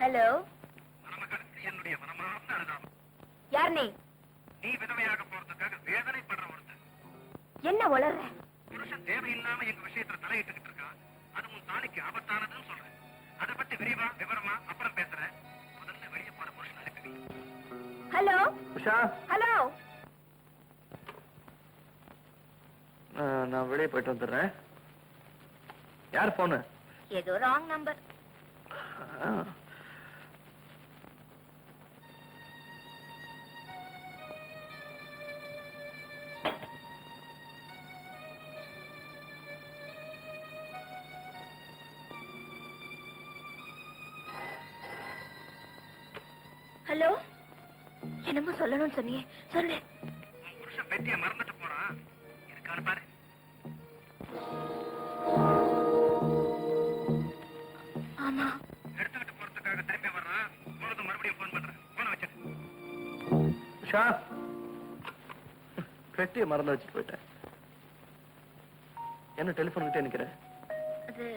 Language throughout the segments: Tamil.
ஹலோ, யார் நீ? நீ விதவையாக போறதுக்காக வேதனைப்படுற ஒருத்தர். என்ன வளர்ற? புருஷன் தேவையில்லாம எங்க விஷயத்துல தலையிட்டுக்கிட்டு இருக்கான். அது உன் தாலிக்கு ஆபத்தானதுன்னு சொல்றேன். அதை பத்தி விவரமா அப்புறம் பேசுறேன். முதல்ல வெளியே போற புருஷன் அனுப்பி. Hello Usha, hello. நான் வெளியே போயிட்டு வந்துடுறேன். யார் போனு? ஏதோ ராங் நம்பர். ஹலோ, என்னமோ சொல்லணும்னு சொன்னியே, சொல்லு. உன் புருஷன் பெட்டியை மறந்துட்டு போறான். இருக்கான்னு பாரு. ஆமா, எடுத்துக்கிட்டு போறதுக்காக திரும்பி வர்றான். போனது மறுபடியும் போன் பண்றேன். போன வச்சிரு. உஷா, பெட்டியை மறந்து வச்சுட்டு போயிட்டேன். என்ன டெலிபோன் கிட்டே நிக்கிற? அது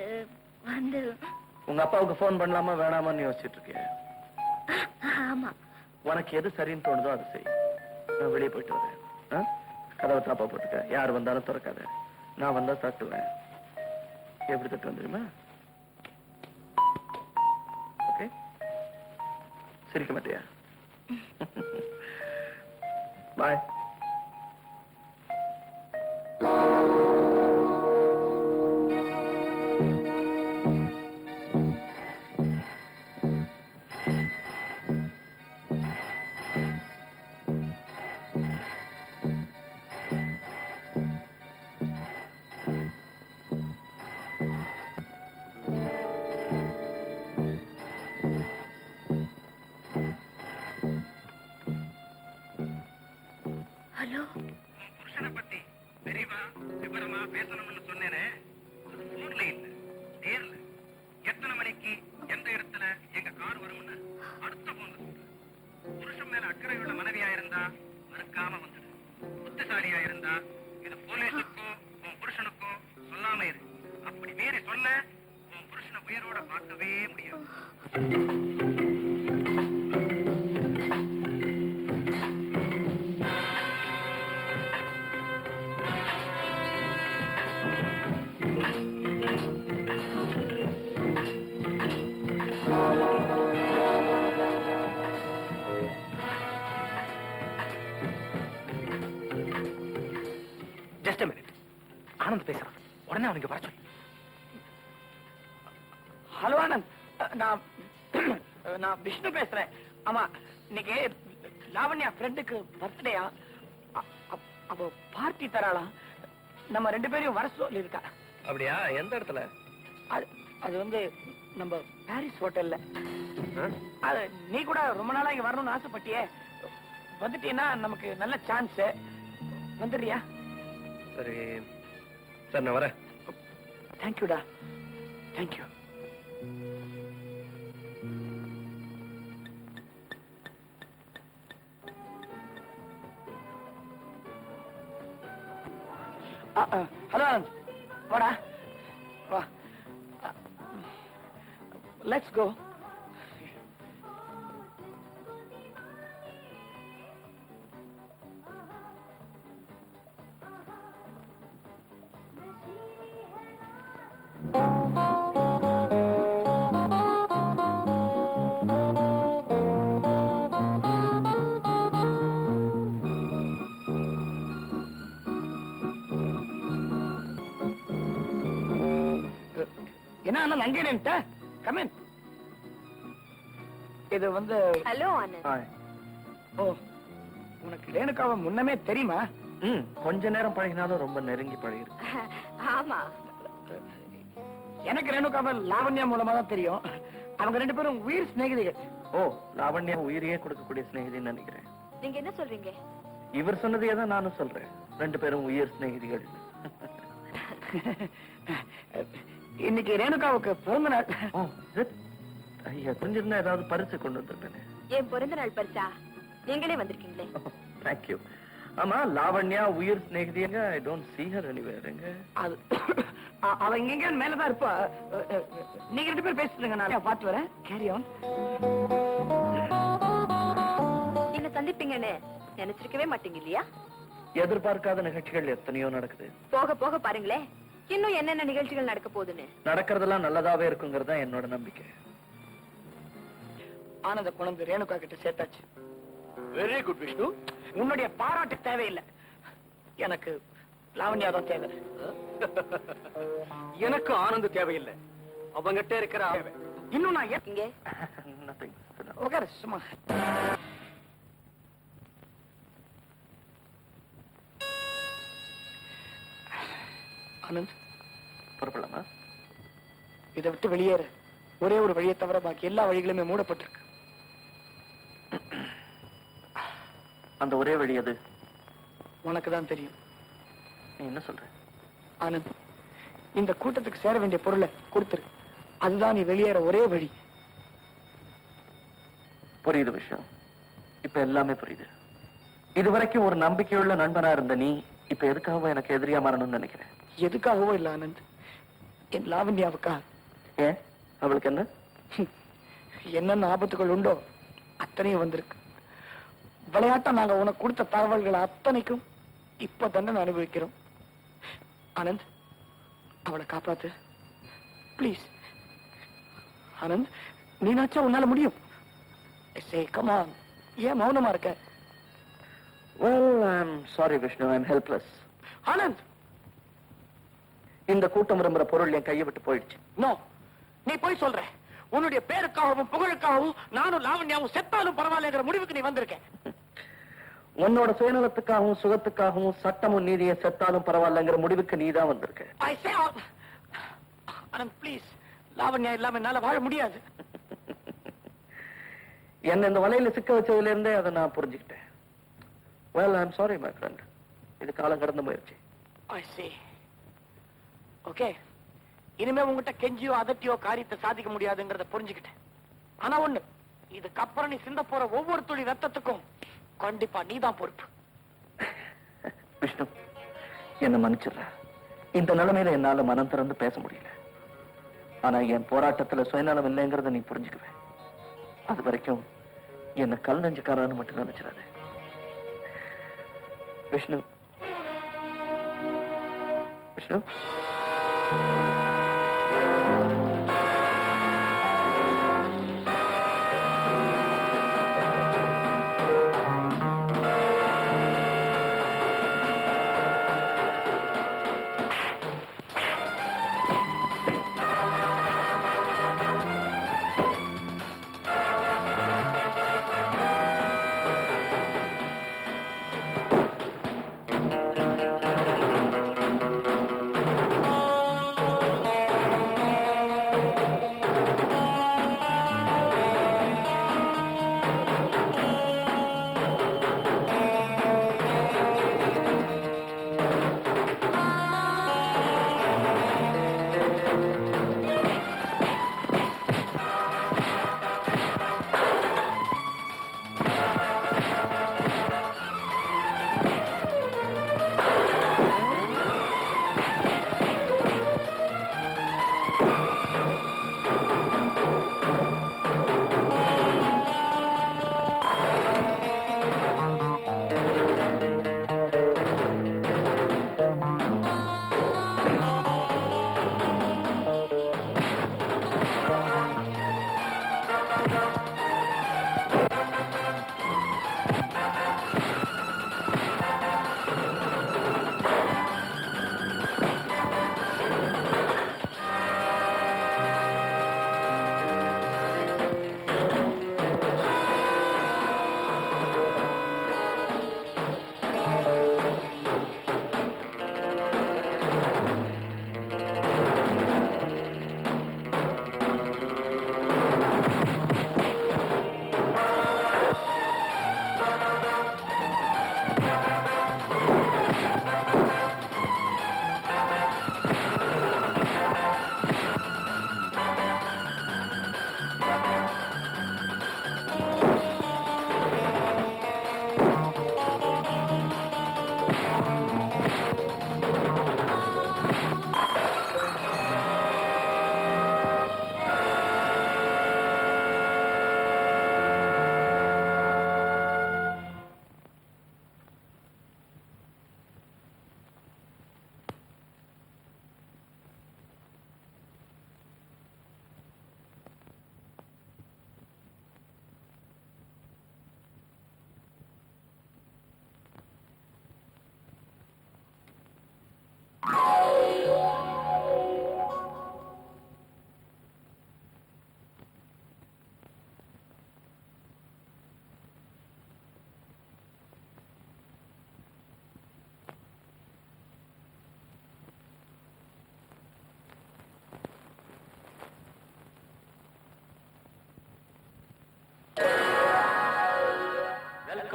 வந்து உங்க அப்பாவுக்கு போன் பண்ணலாமா வேணாமான்னு யோசிச்சுட்டு இருக்கேன். ஆமா. உனக்கு எது சரின்னு தோணுதோ அது சரி. நான் வெளியே போயிட்டு வரேன். கதவை தாப்பா போட்டுக்க. யார் வந்தாலும் திறக்காத. நான் வந்தா தட்டுவேன். எப்படி தட்டு வந்துருமா? ஓகே, சிரிக்க மாட்டியா? பாய். ஹலோ, உன் புருஷனை பத்தி விவரமா பேசணும்னு சொன்னேனே, அது போன்ல இல்ல, நேர்ல. எத்தனை மணிக்கு எந்த இடத்துல எங்க கார் வரும்னு அடுத்த போன்ல சொல்றேன். புருஷன் மேல அக்கறையுள்ள மனைவியா இருந்தா மறுக்காம வந்துடு. புத்திசாலியா இருந்தா இது போலீஸுக்கோ உன் புருஷனுக்கோ சொல்லாம இரு. அப்படி மீறி சொன்ன உன் புருஷனை உயிரோட பார்க்கவே முடியாது. Just a minute. ஆனந்த் பேசுறான். உடனே அவனுக்கு வர சொல்லு. ஹலோ ஆனந்த், நான் விஷ்ணு பேசுறேன். ஆமா, இன்னைக்கு லாவண்யா ஃப்ரெண்டுக்கு பர்த்டேயா. அவ பார்ட்டி தராளாம். நம்ம 2 பேரையும் வர சொல்லி இருக்கா. அப்படியா? எந்த இடத்துல? அது வந்து நம்ம பாரிஸ் ஹோட்டல்ல. அது நீ கூட ரொம்ப நாளா இங்க வரணும்னு ஆசைப்பட்டியே. வந்துட்டீங்கன்னா நமக்கு நல்ல சான்ஸ். வந்துடுறியா? சரி சார், நான் வரேன். தேங்க்யூடா, தேங்க்யூ. ஹலோ ஆனந்த், வாடா வா. Let's go. என்ன அண்ணன் அங்கே நின்ட்ட? Come in. இது வந்து ஹலோ ஆனந்த். ஓ, உனக்கு ரேணுகாவை முன்னமே தெரியுமா? கொஞ்ச நேரம் பழகினாலும் ரொம்ப நெருங்கி பழகிருக்கு. ஆமா, எனக்கு ரேணுகாவை லாவண்யா மூலமா தான் தெரியும். அவங்க 2 பேரும் உயிர் சிநேகிதிகள். ஓ, லாவண்யா உயிரையே கொடுக்கக்கூடிய சிநேகிதின்னு நினைக்கிறேன். நீங்க என்ன சொல்றீங்க? இவர் சொன்னதையே தான் நானும் சொல்றேன். 2 பேரும் உயிர் சிநேகிதிகள். இன்னைக்கு ரேணுகாவுக்கு பிறந்த நாள். ஐயா, புரிஞ்சிருந்தா ஏதாவது பரிசு கொண்டு வந்திருப்பேன். என் பிறந்த நாள் பரிசா? நீங்களே வந்திருக்கீங்களே. தேங்க்யூ. ஆமா, லாவண்யா உயிர் சிநேகிதிங்க. I don't see her anywhere. அவ இங்க மேலதான் இருப்பா. நீங்க 2 பேர் பேசிட்டுங்க, நான் பாத்து வரேன். Carry on. என்ன சந்திப்பீங்கன்னு நினைச்சிருக்கவே மாட்டீங்க இல்லையா? எதிர்பார்க்காத நிகழ்ச்சிகள் எத்தனையோ நடக்குது. போக போக பாருங்களேன், இன்னும் என்னென்ன நிகழ்ச்சிகள் நடக்க போகுதுன்னு. நடக்கிறதெல்லாம் நல்லதாவே இருக்குங்கிறது தான் என்னோட நம்பிக்கை. ஆனந்த குழந்தை ரேணுகா கிட்ட சேர்த்தாச்சு. Very good Vishnu. உன்னுடைய பாராட்டு தேவையில்லை, எனக்கு லாவண்யா தான் தேவை. எனக்கு ஆனந்த் தேவையில்லை, அவங்கிட்ட இருக்கிற இன்னும் நான் இங்க Nothing. உட்காரு சும்மா. ஆனந்த், புறப்படலாமா? இதை விட்டு வெளியேற ஒரே ஒரு வழியை தவிர பாக்கி எல்லா வழிகளுமே மூடப்பட்டிருக்கு. அந்த ஒரே வழி அது உனக்கு தான் தெரியும். நீ என்ன சொல்ற? ஆனந்த், இந்த கூட்டத்துக்கு சேர வேண்டிய பொருளை கொடுத்துரு. அதுதான் நீ வெளியேற ஒரே வழி. புரியுது விஷயம், இப்ப எல்லாமே புரியுது. இதுவரைக்கும் ஒரு நம்பிக்கையுள்ள நண்பனா இருந்த நீ இப்ப எதுக்காக எனக்கு எதிரியா மாறணும்னு நினைக்கிறேன். எதுக்காகவோ இல்ல ஆனந்த், என் லாவண்யாவுக்கா. ஏன், அவளுக்கு என்ன? என்னென்ன ஆபத்துகள் உண்டோ அத்தனையும் வந்திருக்கு. விளையாட்டா நாங்க உனக்கு கொடுத்த தகவல்கள் அத்தனைக்கும் இப்ப தண்டனை அனுபவிக்கிறோம். ஆனந்த், அவளை காப்பாத்து ப்ளீஸ். ஆனந்த், நீனாச்சா உன்னால முடியும். come on, ஏன் மௌனமா இருக்க? Well, I'm sorry Vishnu, I'm helpless. Anand, இந்த கூட்டம் விரும்புற பொருள் என் கையை விட்டு போயிடுச்சு. நோ, நீ போய் சொல்ற. உன்னுடைய பேருக்காகவும் புகழுக்காகவும் நானும் லாவண்யாவும் செத்தாலும் பரவாயில்லைங்கிற முடிவுக்கு நீ வந்திருக்க. உன்னோட சுயநலத்துக்காகவும் சுகத்துக்காகவும் சட்டமும் நீதியை செத்தாலும் பரவாயில்லைங்கிற முடிவுக்கு நீ தான் வந்திருக்க. ஆனந்த் ப்ளீஸ், லாவண்யா இல்லாம என்னால வாழ முடியாது. என்ன இந்த வலையில சிக்க வச்சதுல இருந்தே அதை நான் புரிஞ்சுக்கிட்டேன். Well, I'm sorry my friend. இது காலம் கடந்த முயற்சி. I see. ஓகே, இனிமே உங்ககிட்ட கெஞ்சியோ அதட்டியோ காரியத்தை சாதிக்க முடியாதுங்கிறத புரிஞ்சுக்கிட்டேன். ஆனா ஒண்ணு, இதுக்கப்புறம் நீ சிந்த போற ஒவ்வொரு துளி ரத்தத்துக்கும் கண்டிப்பா நீதான் பொறுப்பு. விஷ்ணு, என்ன மன்னிச்சிடுற. இந்த நிலைமையில என்னால மனம் திறந்து பேச முடியல. ஆனா என் போராட்டத்துல சுயநலம் இல்லைங்கிறத நீ புரிஞ்சுக்குவேன். அது வரைக்கும் என்ன கல் நெஞ்சுக்காரன்னு மட்டும் நினைச்சிடாத. Vishnu, Vishnu,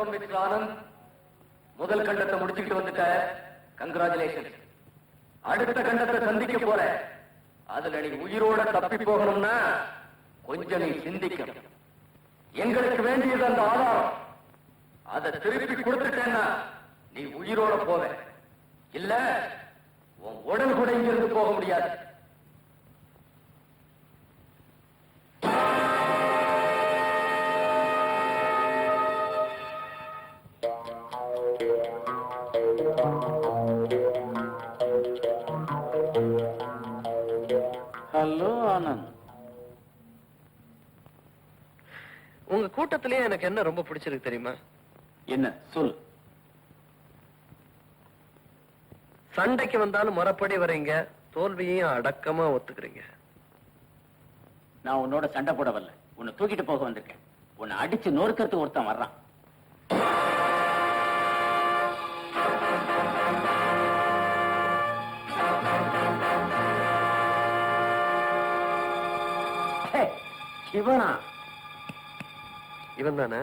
welcome mister Anand. முதல் கண்டத்தை முடிச்சுட்டு வந்துட்ட. கங்க்ராச்சுலேஷன். அடுத்த கண்டத்தை சந்திக்க போற. அதுல நீ உயிரோட தப்பி போகணும்னா கொஞ்சம் நீ சிந்திக்கணும். எங்களுக்கு வேண்டியது அந்த ஆதாரம். அதை திருப்பி கொடுத்துட்டேன்னா நீ உயிரோட போவ. இல்ல உன் உடல் கூட இங்கிருந்து போக முடியாது. ஹலோ ஆனந்த். உங்க கூட்டத்திலேயே எனக்கு என்ன ரொம்ப பிடிச்சிருக்கு தெரியுமா? என்ன சொல். சண்டைக்கு வந்தாலும் முறைப்படி வரீங்க, தோல்வியையும் அடக்கமா ஒத்துக்கிறீங்க. நான் உன்னோட சண்டை போட வரல, உன்னை தூக்கிட்டு போக வந்திருக்கேன். உன்னை அடிச்சு நொறுக்கிறதுக்கு ஒருத்தன் வர்றான். சிவனா? இவன் தானே?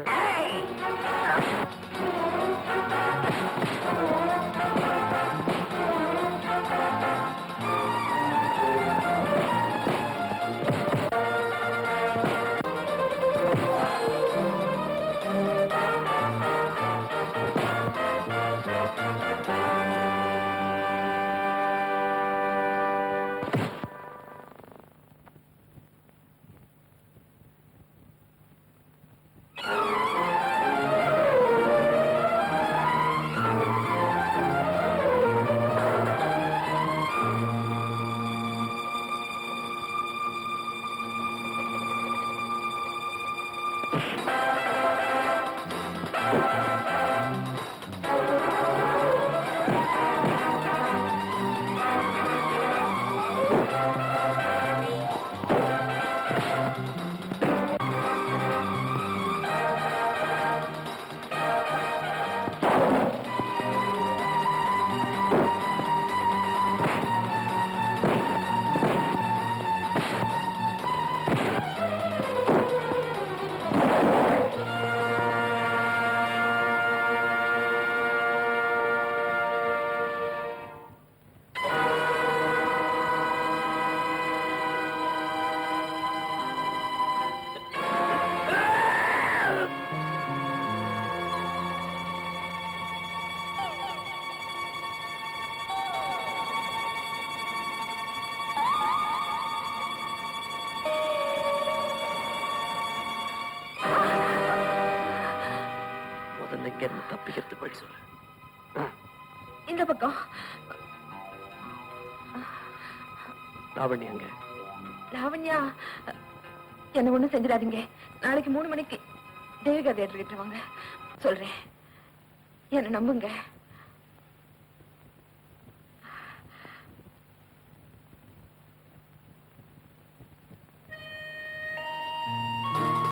தப்பிக்கிறதுக்கு வழி சொல்லு. இந்த பக்கம். லாவண்யா அங்க. லாவண்யா, என்ன ஒண்ணும் செஞ்சிடாதீங்க. நாளைக்கு 3 மணிக்கு தேவிகா தியேட்டர் கிட்ட வாங்க. சொல்றேன், என்ன நம்புங்க.